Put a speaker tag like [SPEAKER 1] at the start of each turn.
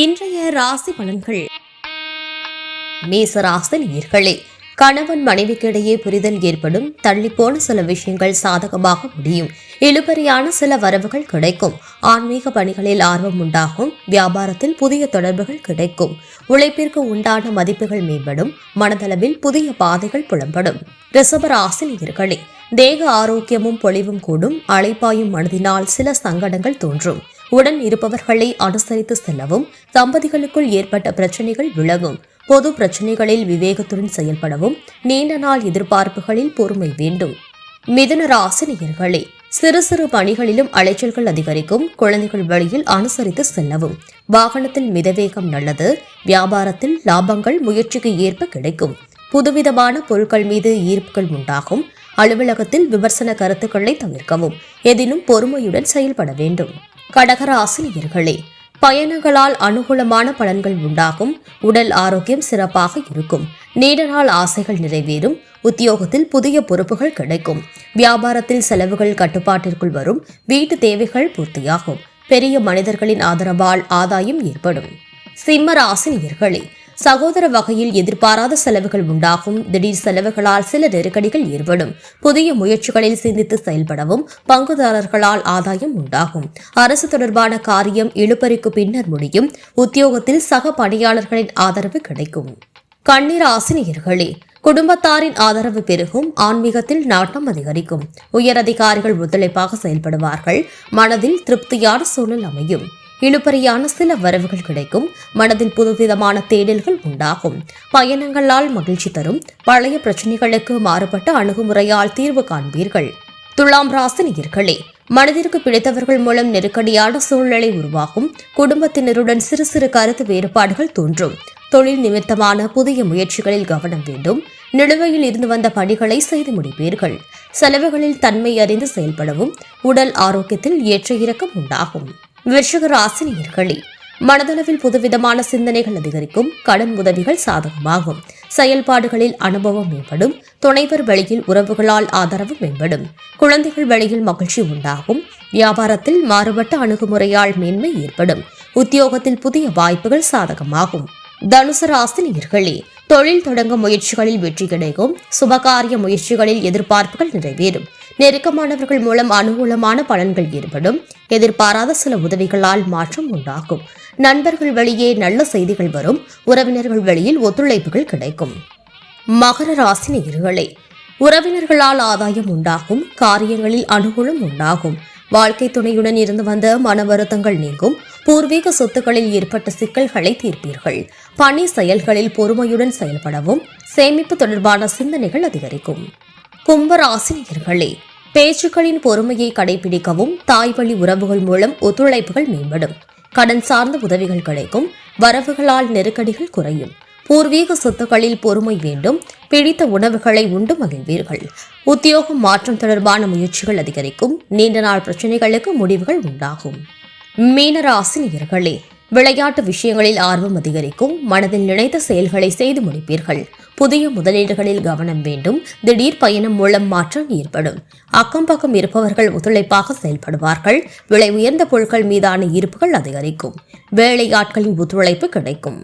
[SPEAKER 1] இன்றைய ராசி பலன்கள். மேச ராசி நேயர்களே, கணவன் மனைவிக்கிடையே புரிதல் ஏற்படும். தள்ளிப்போன சில விஷயங்கள் சாதகமாக முடியும். இழுபறியான சில வரவுகள் கிடைக்கும். ஆன்மீக பணிகளில் ஆர்வம் உண்டாகும். வியாபாரத்தில் புதிய தொடர்புகள் கிடைக்கும். உழைப்பிற்கு உண்டான மதிப்புகள் மேம்படும். மனதளவில் புதிய பாதைகள் புலம்படும். ரிஷப ராசி நேயர்களே, தேக ஆரோக்கியமும் பொலிவும் கூடும். அலைப்பாயும் மனதினால் சில சங்கடங்கள் தோன்றும். உடன் இருப்பவர்களை அனுசரித்து செல்லவும். தம்பதிகளுக்குள் ஏற்பட்ட பிரச்சனைகள் விலகும். பொது பிரச்சனைகளில் விவேகத்துடன் செயல்படவும். நீண்ட நாள் எதிர்பார்ப்புகளில் பொறுமை வேண்டும். மிதுன ராசி நேயர்களே, சிறு சிறு பணிகளிலும் அலைச்சல்கள் அதிகரிக்கும். குழந்தைகள் வழியில் அனுசரித்து செல்லவும். வாகனத்தில் மிதவேகம் நல்லது. வியாபாரத்தில் லாபங்கள் முயற்சிக்கு ஏற்ப கிடைக்கும். புதுவிதமான பொருட்கள் மீது ஈர்ப்புகள் உண்டாகும். அலுவலகத்தில் விமர்சன கருத்துக்களை தவிர்க்கவும். எதிலும் பொறுமையுடன் செயல்பட வேண்டும். கடகராசி நேயர்களே, பயணங்களால் அனுகூலமான பலன்கள் உண்டாகும். உடல் ஆரோக்கியம் சிறப்பாக இருக்கும். நீண்ட நாள் ஆசைகள் நிறைவேறும். உத்தியோகத்தில் புதிய பொறுப்புகள் கிடைக்கும். வியாபாரத்தில் செலவுகள் கட்டுப்பாட்டிற்குள் வரும். வீட்டு தேவைகள் பூர்த்தியாகும். பெரிய மனிதர்களின் ஆதரவால் ஆதாயம் ஏற்படும். சிம்ம ராசி நேயர்களே, சகோதர வகையில் எதிர்பாராத செலவுகள் உண்டாகும். திடீர் செலவுகளால் சில நெருக்கடிகள் ஏற்படும். புதிய முயற்சிகளில் சிந்தித்து செயல்படவும். பங்குதாரர்களால் ஆதாயம் உண்டாகும். அரசு தொடர்பான காரியம் இழுபறிக்கு பின்னர் முடியும். உத்தியோகத்தில் சக பணியாளர்களின் ஆதரவு கிடைக்கும். கன்னி ராசி நேயர்களே, குடும்பத்தாரின் ஆதரவு பெருகும். ஆன்மீகத்தில் நாட்டம் அதிகரிக்கும். உயரதிகாரிகள் ஒத்துழைப்பாக செயல்படுவார்கள். மனதில் திருப்தியான சூழல் அமையும். இழுபறியான சில வரவுகள் கிடைக்கும். மனதில் புதுவிதமான தேடல்கள் உண்டாகும். பயணங்களால் மகிழ்ச்சி தரும். பழைய பிரச்சனைகளுக்கு மாறுபட்ட அணுகுமுறையால் தீர்வு காண்பீர்கள். துலாம் ராசி நேயர்களே, மனதிற்கு பிடித்தவர்கள் மூலம் நெருக்கடியான சூழ்நிலை உருவாகும். குடும்பத்தினருடன் சிறு சிறு கருத்து வேறுபாடுகள் தோன்றும். தொழில் நிமித்தமான புதிய முயற்சிகளில் கவனம் வேண்டும். நிலுவையில் இருந்து வந்த பணிகளை செய்து முடிப்பீர்கள். செலவுகளில் தன்மை அறிந்து செயல்படவும். உடல் ஆரோக்கியத்தில் ஏற்ற இறக்கம் உண்டாகும். விருச்சிக ராசி நேயர்களே, மனதளவில் புதுவிதமான சிந்தனைகள் அதிகரிக்கும். கடன் உதவிகள் சாதகமாகும். செயல்பாடுகளில் அனுபவம் மேம்படும். துணைவர் வழியில் உறவுகளால் ஆதரவு மேம்படும். குழந்தைகள் வழியில் மகிழ்ச்சி உண்டாகும். வியாபாரத்தில் மாறுபட்ட அணுகுமுறையால் மேன்மை ஏற்படும். உத்தியோகத்தில் புதிய வாய்ப்புகள் சாதகமாகும். தனுசு ராசி நேயர்களே, தொழில் தொடங்க முயற்சிகளில் வெற்றி கிடைக்கும். சுபகாரிய முயற்சிகளில் எதிர்பார்ப்புகள் நிறைவேறும். நெருக்கமானவர்கள் மூலம் அனுகூலமான பலன்கள் ஏற்படும். எதிர்பாராத சில உதவிகளால் மாற்றம் உண்டாகும். நண்பர்கள் வழியே நல்ல செய்திகள் வரும். உறவினர்கள் வழியில் ஒத்துழைப்புகள் கிடைக்கும். மகர ராசி நேயர்களே, உறவினர்களால் ஆதாயம் உண்டாகும். காரியங்களில் அனுகூலம் உண்டாகும். வாழ்க்கை துணையுடன் இருந்து வந்த மன வருத்தங்கள் நீங்கும். பூர்வீக சொத்துக்களில் ஏற்பட்ட சிக்கல்களை தீர்ப்பீர்கள். பணி செயல்களில் பொறுமையுடன் செயல்படவும். சேமிப்பு தொடர்பான சிந்தனைகள் அதிகரிக்கும். கும்பராசி நேயர்களே, பேச்சுக்களின் பொறுமையை கடைபிடிக்கவும். தாய்வழி உறவுகள் மூலம் ஒத்துழைப்புகள் மேம்படும். கடன் சார்ந்த உதவிகள் கிடைக்கும். வரவுகளால் நெருக்கடிகள் குறையும். பூர்வீக சொத்துக்களில் பொறுமை வேண்டும். பிடித்த உணவுகளை உண்டு மகிழ்வீர்கள். உத்தியோகம் மாற்றம் தொடர்பான முயற்சிகள் அதிகரிக்கும். நீண்ட நாள் பிரச்சனைகளுக்கு முடிவுகள் உண்டாகும். மீனராசி நேயர்களே, விளையாட்டு விஷயங்களில் ஆர்வம் அதிகரிக்கும். மனதில் நினைத்த செயல்களை செய்து முடிப்பீர்கள். புதிய முதலீடுகளில் கவனம் வேண்டும். திடீர் பயணம் மூலம் மாற்றம் ஏற்படும். அக்கம் பக்கம் இருப்பவர்கள் ஒத்துழைப்பாக செயல்படுவார்கள். விலை உயர்ந்த பொருட்கள் மீதான ஈர்ப்புகள் அதிகரிக்கும். வேலையாட்களின் ஒத்துழைப்பு கிடைக்கும்.